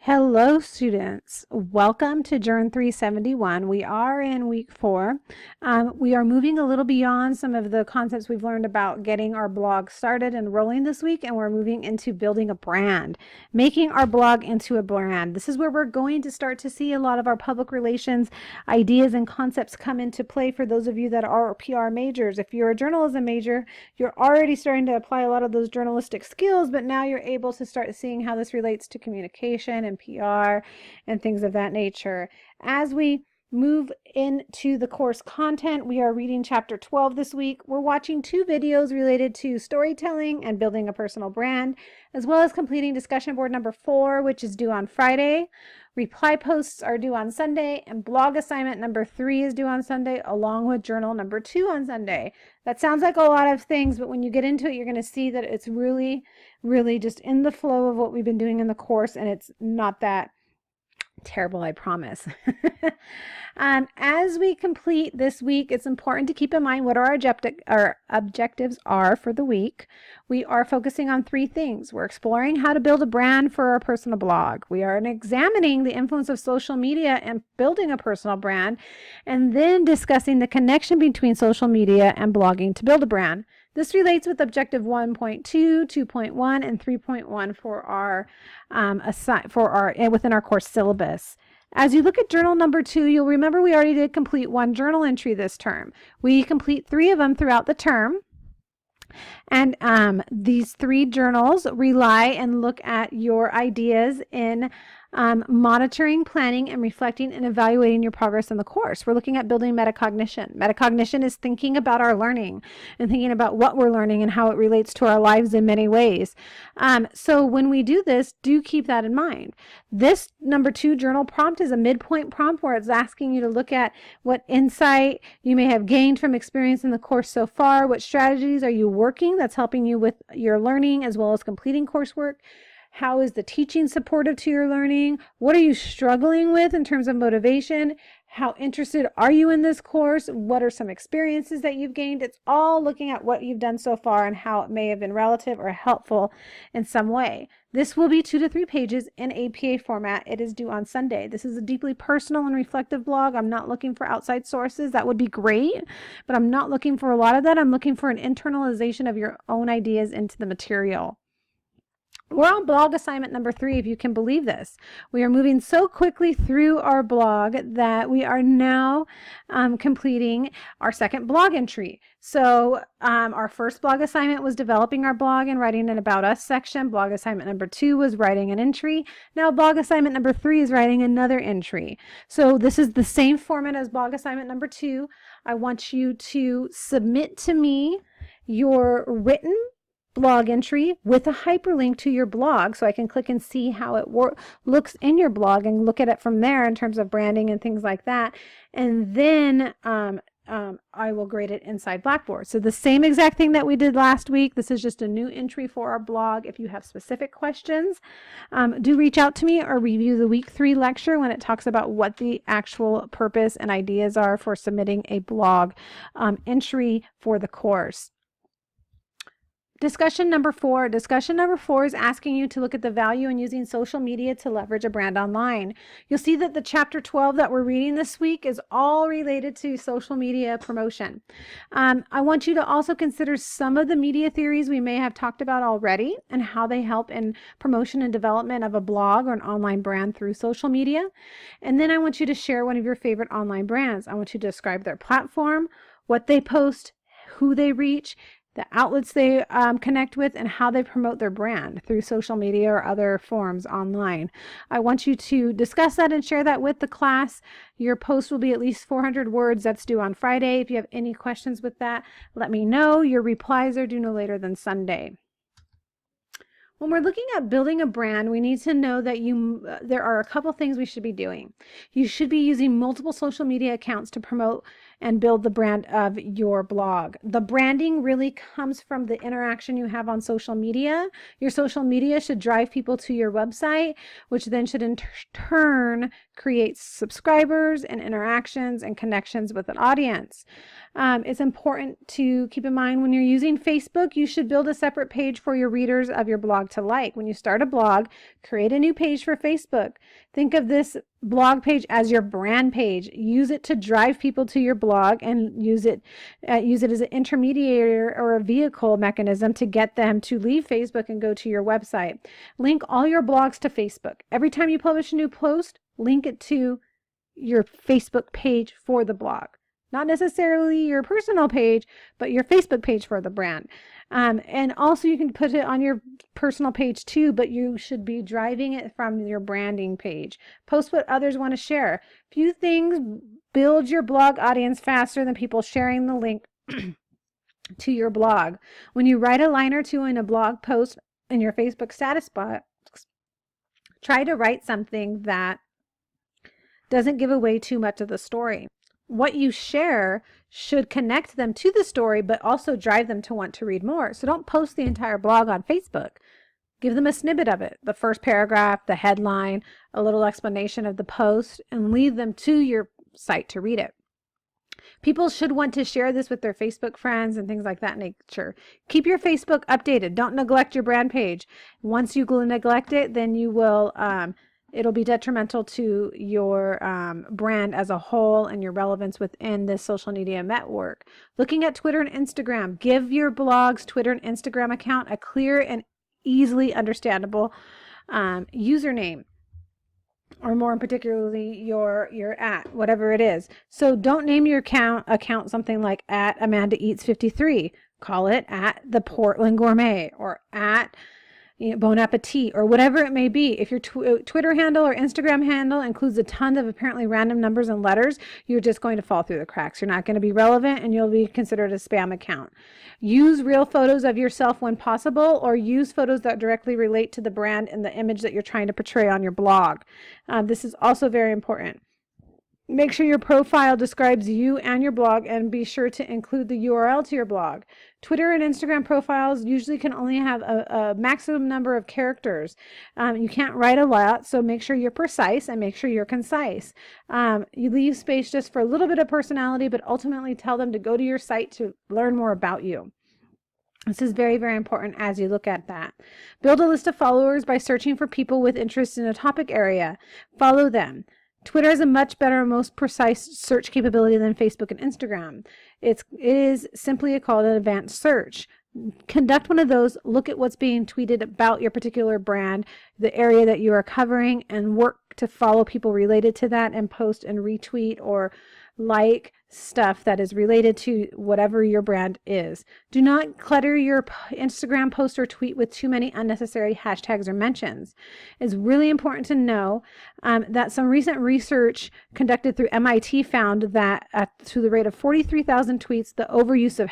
Hello, students. Welcome to Journal 371. We are in week 4. We are moving a little beyond some of the concepts we've learned about getting our blog started and rolling this week, and we're moving into building a brand, making our blog into a brand. This is where we're going to start to see a lot of our public relations ideas and concepts come into play for those of you that are PR majors. If you're a journalism major, you're already starting to apply a lot of those journalistic skills, but now you're able to start seeing how this relates to communication and PR and things of that nature. As we move into the course content, we are reading chapter 12 this week. We're watching 2 videos related to storytelling and building a personal brand, as well as completing discussion board number 4, which is due on Friday. Reply posts are due on Sunday, and blog assignment number 3 is due on Sunday, along with journal number 2 on Sunday. That sounds like a lot of things, but when you get into it, you're going to see that it's really just in the flow of what we've been doing in the course, and it's not that terrible, I promise. As we complete this week, it's important to keep in mind what our objectives are for the week. We are focusing on 3 things. We're exploring how to build a brand for our personal blog. We are examining the influence of social media and building a personal brand, and then discussing the connection between social media and blogging to build a brand. This relates with objective 1.2, 2.1, and 3.1 for our within our course syllabus. As you look at journal number 2, you'll remember we already did complete 1 journal entry this term. We complete 3 of them throughout the term. And these 3 journals rely and look at your ideas in monitoring, planning, and reflecting and evaluating your progress in the course. We're looking at building metacognition. Metacognition is thinking about our learning and thinking about what we're learning and how it relates to our lives in many ways. So when we do this, do keep that in mind. This number 2 journal prompt is a midpoint prompt where it's asking you to look at what insight you may have gained from experience in the course so far. What strategies are you working that's helping you with your learning as well as completing coursework? How is the teaching supportive to your learning? What are you struggling with in terms of motivation? How interested are you in this course? What are some experiences that you've gained? It's all looking at what you've done so far and how it may have been relative or helpful in some way. This will be 2 to 3 pages in APA format. It is due on Sunday. This is a deeply personal and reflective blog. I'm not looking for outside sources. That would be great, but I'm not looking for a lot of that. I'm looking for an internalization of your own ideas into the material. We're on blog assignment number 3, if you can believe this. We are moving so quickly through our blog that we are now completing our second blog entry. So our first blog assignment was developing our blog and writing an About Us section. Blog assignment number 2 was writing an entry. Now blog assignment number 3 is writing another entry. So this is the same format as blog assignment number 2. I want you to submit to me your written blog entry with a hyperlink to your blog so I can click and see how it looks in your blog and look at it from there in terms of branding and things like that. And then I will grade it inside Blackboard. So the same exact thing that we did last week. This is just a new entry for our blog. If you have specific questions, do reach out to me or review the week 3 lecture when it talks about what the actual purpose and ideas are for submitting a blog entry for the course. Discussion number 4. Discussion number 4 is asking you to look at the value in using social media to leverage a brand online. You'll see that the chapter 12 that we're reading this week is all related to social media promotion. I want you to also consider some of the media theories we may have talked about already and how they help in promotion and development of a blog or an online brand through social media. And then I want you to share one of your favorite online brands. I want you to describe their platform, what they post, who they reach, the outlets they connect with, and how they promote their brand through social media or other forms online. I want you to discuss that and share that with the class. Your post will be at least 400 words. That's due on Friday. If you have any questions with that, let me know. Your replies are due no later than Sunday. When we're looking at building a brand, we need to know that there are a couple things we should be doing. You should be using multiple social media accounts to promote and build the brand of your blog. The branding really comes from the interaction you have on social media. Your social media should drive people to your website, which then should in turn create subscribers and interactions and connections with an audience. It's important to keep in mind when you're using Facebook, you should build a separate page for your readers of your blog to like. When you start a blog, create a new page for Facebook. Think of this blog page as your brand page. Use it to drive people to your blog and use it as an intermediary or a vehicle mechanism to get them to leave Facebook and go to your website. Link all your blogs to Facebook. Every time you publish a new post, link it to your Facebook page for the blog. Not necessarily your personal page, but your Facebook page for the brand. And also you can put it on your personal page too, but you should be driving it from your branding page. Post what others want to share. Few things build your blog audience faster than people sharing the link to your blog. When you write a line or two in a blog post in your Facebook status box, try to write something that doesn't give away too much of the story. What you share should connect them to the story, but also drive them to want to read more. So don't post the entire blog on Facebook. Give them a snippet of it, the first paragraph, the headline, a little explanation of the post, and lead them to your site to read it. People should want to share this with their Facebook friends and things like that nature. Keep your Facebook updated. Don't neglect your brand page. Once you neglect it, then you will it'll be detrimental to your brand as a whole and your relevance within this social media network. Looking at Twitter and Instagram, give your blog's Twitter and Instagram account a clear and easily understandable username, or more particularly your @ whatever it is. So don't name your account something like @AmandaEats53. Call it @ThePortlandGourmet or Bon Appetit, or whatever it may be. If your Twitter handle or Instagram handle includes a ton of apparently random numbers and letters, you're just going to fall through the cracks. You're not going to be relevant and you'll be considered a spam account. Use real photos of yourself when possible, or use photos that directly relate to the brand and the image that you're trying to portray on your blog. This is also very important. Make sure your profile describes you and your blog, and be sure to include the URL to your blog. Twitter and Instagram profiles usually can only have a maximum number of characters. You can't write a lot, so make sure you're precise and make sure you're concise. You leave space just for a little bit of personality, but ultimately tell them to go to your site to learn more about you. This is very, very important as you look at that. Build a list of followers by searching for people with interest in a topic area. Follow them. Twitter has a much better, most precise search capability than Facebook and Instagram. It is simply called an advanced search. Conduct one of those, look at what's being tweeted about your particular brand, the area that you are covering, and work to follow people related to that and post and retweet or like stuff that is related to whatever your brand is. Do not clutter your Instagram post or tweet with too many unnecessary hashtags or mentions. It's really important to know that some recent research conducted through MIT found that to the rate of 43,000 tweets, the overuse of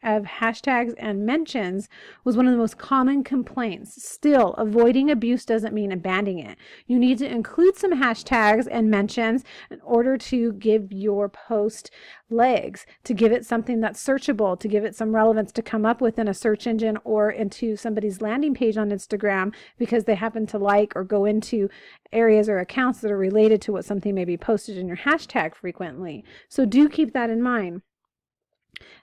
hashtags and mentions was one of the most common complaints. Still, avoiding abuse doesn't mean abandoning it. You need to include some hashtags and mentions in order to give your post legs, to give it something that's searchable, to give it some relevance to come up within a search engine or into somebody's landing page on Instagram because they happen to like or go into areas or accounts that are related to what something may be posted in your hashtag frequently. So do keep that in mind.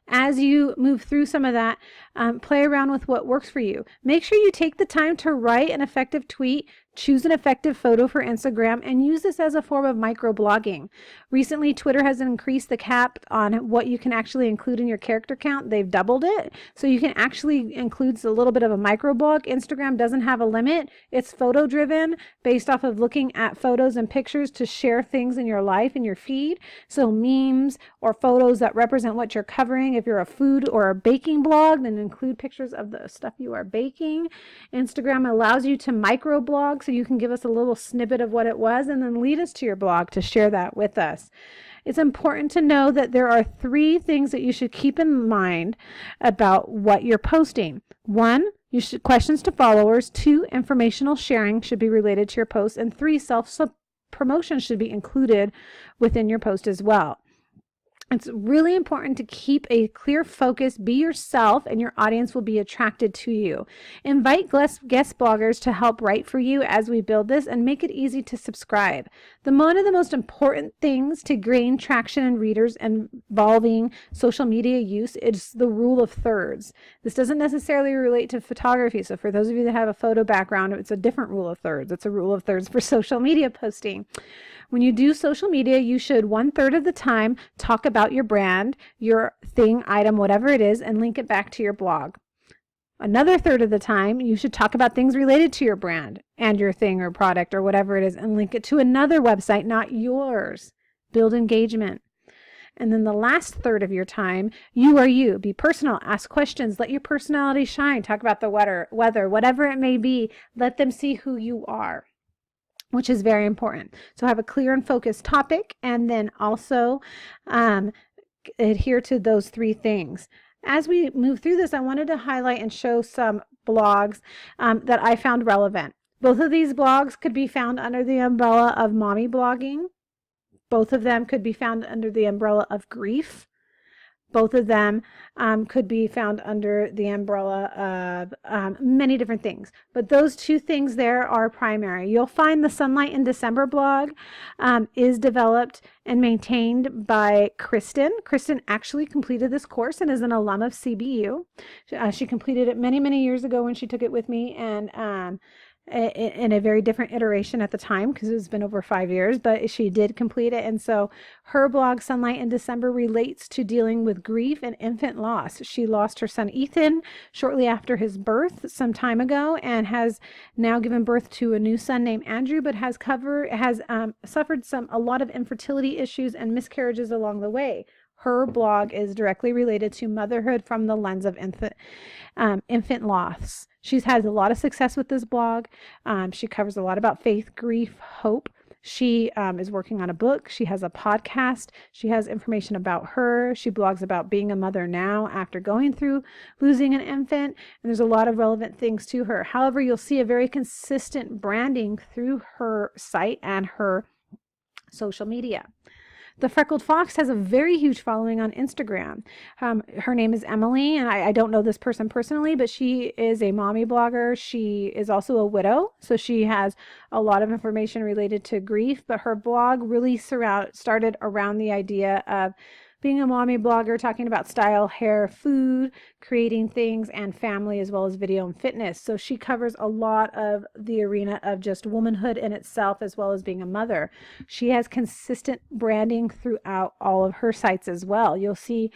As you move through some of that, play around with what works for you. Make sure you take the time to write an effective tweet, choose an effective photo for Instagram, and use this as a form of microblogging. Recently, Twitter has increased the cap on what you can actually include in your character count. They've doubled it, so you can actually include a little bit of a microblog. Instagram doesn't have a limit. It's photo driven, based off of looking at photos and pictures to share things in your life, in your feed. So memes or photos that represent what you're covering. If you're a food or a baking blog, then include pictures of the stuff you are baking. Instagram allows you to microblog, so you can give us a little snippet of what it was and then lead us to your blog to share that with us. It's important to know that there are 3 things that you should keep in mind about what you're posting. 1, questions to followers. 2, informational sharing should be related to your post. And 3, self-promotion should be included within your post as well. It's really important to keep a clear focus, be yourself, and your audience will be attracted to you. Invite guest bloggers to help write for you as we build this, and make it easy to subscribe. One of the most important things to gain traction in readers involving social media use is the rule of thirds. This doesn't necessarily relate to photography. So for those of you that have a photo background, it's a different rule of thirds. It's a rule of thirds for social media posting. When you do social media, you should 1/3 of the time talk about your brand, your thing, item, whatever it is, and link it back to your blog. Another third of the time, you should talk about things related to your brand and your thing or product or whatever it is, and link it to another website, not yours. Build engagement. And then the last third of your time, you are you. Be personal. Ask questions. Let your personality shine. Talk about the weather, whatever it may be. Let them see who you are, which is very important. So have a clear and focused topic, and then also adhere to those 3 things. As we move through this, I wanted to highlight and show some blogs that I found relevant. Both of these blogs could be found under the umbrella of mommy blogging. Both of them could be found under the umbrella of grief. Both of them could be found under the umbrella of many different things. But those 2 things there are primary. You'll find the Sunlight in December blog is developed and maintained by Kristen. Kristen actually completed this course and is an alum of CBU. She completed it many, many years ago when she took it with me, and in a very different iteration at the time, because it's been over 5 years, but she did complete it. And so her blog, Sunlight in December, relates to dealing with grief and infant loss. She lost her son Ethan shortly after his birth some time ago, and has now given birth to a new son named Andrew, but has suffered a lot of infertility issues and miscarriages along the way. Her blog is directly related to motherhood from the lens of infant loss. She's had a lot of success with this blog. She covers a lot about faith, grief, hope. She is working on a book. She has a podcast. She has information about her. She blogs about being a mother now after going through losing an infant. And there's a lot of relevant things to her. However, you'll see a very consistent branding through her site and her social media. The Freckled Fox has a very huge following on Instagram. Her name is Emily, and I don't know this person personally, but she is a mommy blogger. She is also a widow, so she has a lot of information related to grief, but her blog really started around the idea of being a mommy blogger, talking about style, hair, food, creating things, and family, as well as video and fitness. So she covers a lot of the arena of just womanhood in itself, as well as being a mother. She has consistent branding throughout all of her sites as well. You'll see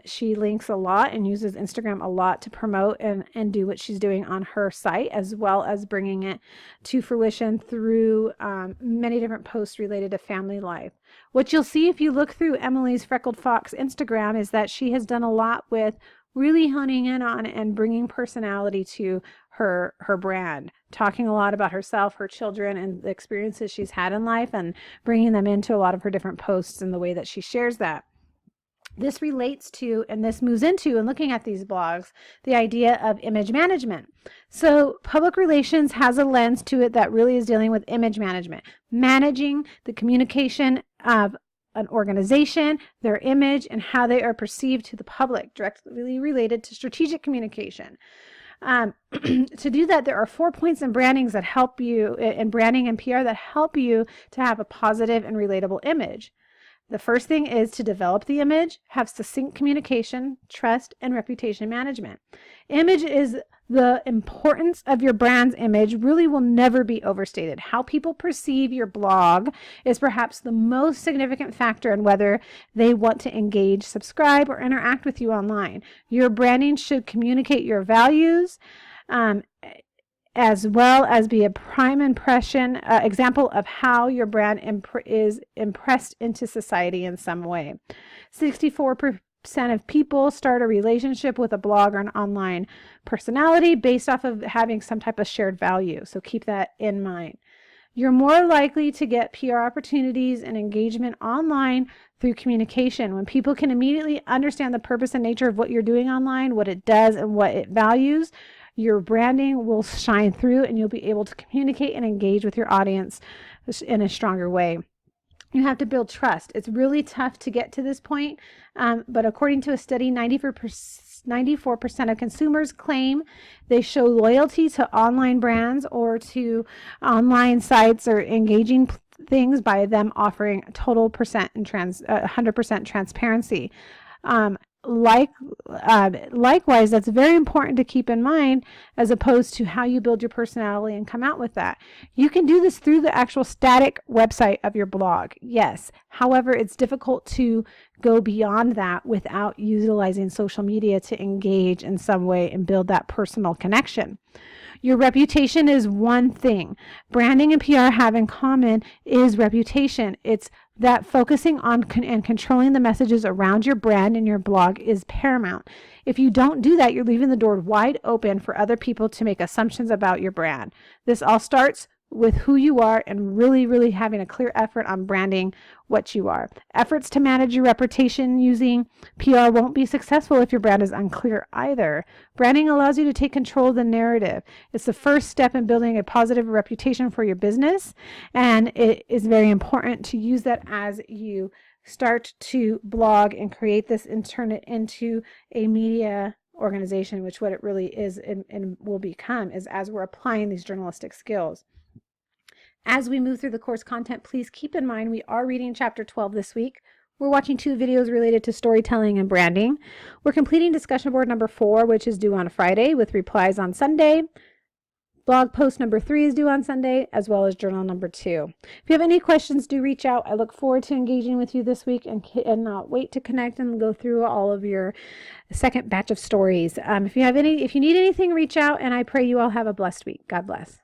she links a lot and uses Instagram a lot to promote and do what she's doing on her site, as well as bringing it to fruition through many different posts related to family life. What you'll see if you look through Emily's Freckled Fox Instagram is that she has done a lot with really honing in on and bringing personality to her brand, talking a lot about herself, her children, and the experiences she's had in life, and bringing them into a lot of her different posts and the way that she shares that. This relates to, and this moves into, and looking at these blogs, the idea of image management. So public relations has a lens to it that really is dealing with image management, managing the communication of an organization, their image, and how they are perceived to the public, directly related to strategic communication. To do that, there are 4 points in brandings that help you, in branding and PR, that help you to have a positive and relatable image. The first thing is to develop the image, have succinct communication, trust, and reputation management. Image is the importance of your brand's image really will never be overstated. How people perceive your blog is perhaps the most significant factor in whether they want to engage, subscribe, or interact with you online. Your branding should communicate your values, as well as be a prime example of how your brand is impressed into society in some way. 64% of people start a relationship with a blog or an online personality based off of having some type of shared value. So keep that in mind. You're more likely to get PR opportunities and engagement online through communication. When people can immediately understand the purpose and nature of what you're doing online, what it does, and what it values, your branding will shine through, and you'll be able to communicate and engage with your audience in a stronger way. You have to build trust. It's really tough to get to this point, but according to a study, 94% of consumers claim they show loyalty to online brands or to online sites or engaging things by them offering total percent and 100% transparency. Likewise, that's very important to keep in mind as opposed to how you build your personality and come out with that. You can do this through the actual static website of your blog, yes. However, it's difficult to go beyond that without utilizing social media to engage in some way and build that personal connection. Your reputation is one thing. Branding and PR have in common is reputation. It's that focusing on and controlling the messages around your brand and your blog is paramount. If you don't do that, you're leaving the door wide open for other people to make assumptions about your brand. This all starts with who you are and really having a clear effort on branding what you are. Efforts to manage your reputation using PR won't be successful if your brand is unclear either. Branding allows you to take control of the narrative. It's the first step in building a positive reputation for your business, and it is very important to use that as you start to blog and create this and turn it into a media organization, which what it really is and will become is as we're applying these journalistic skills. As we move through the course content, please keep in mind we are reading chapter 12 this week. We're watching 2 videos related to storytelling and branding. We're completing discussion board number 4, which is due on Friday with replies on Sunday. Blog post number 3 is due on Sunday, as well as journal number 2. If you have any questions, do reach out. I look forward to engaging with you this week and wait to connect and go through all of your second batch of stories. If you need anything, reach out, and I pray you all have a blessed week. God bless.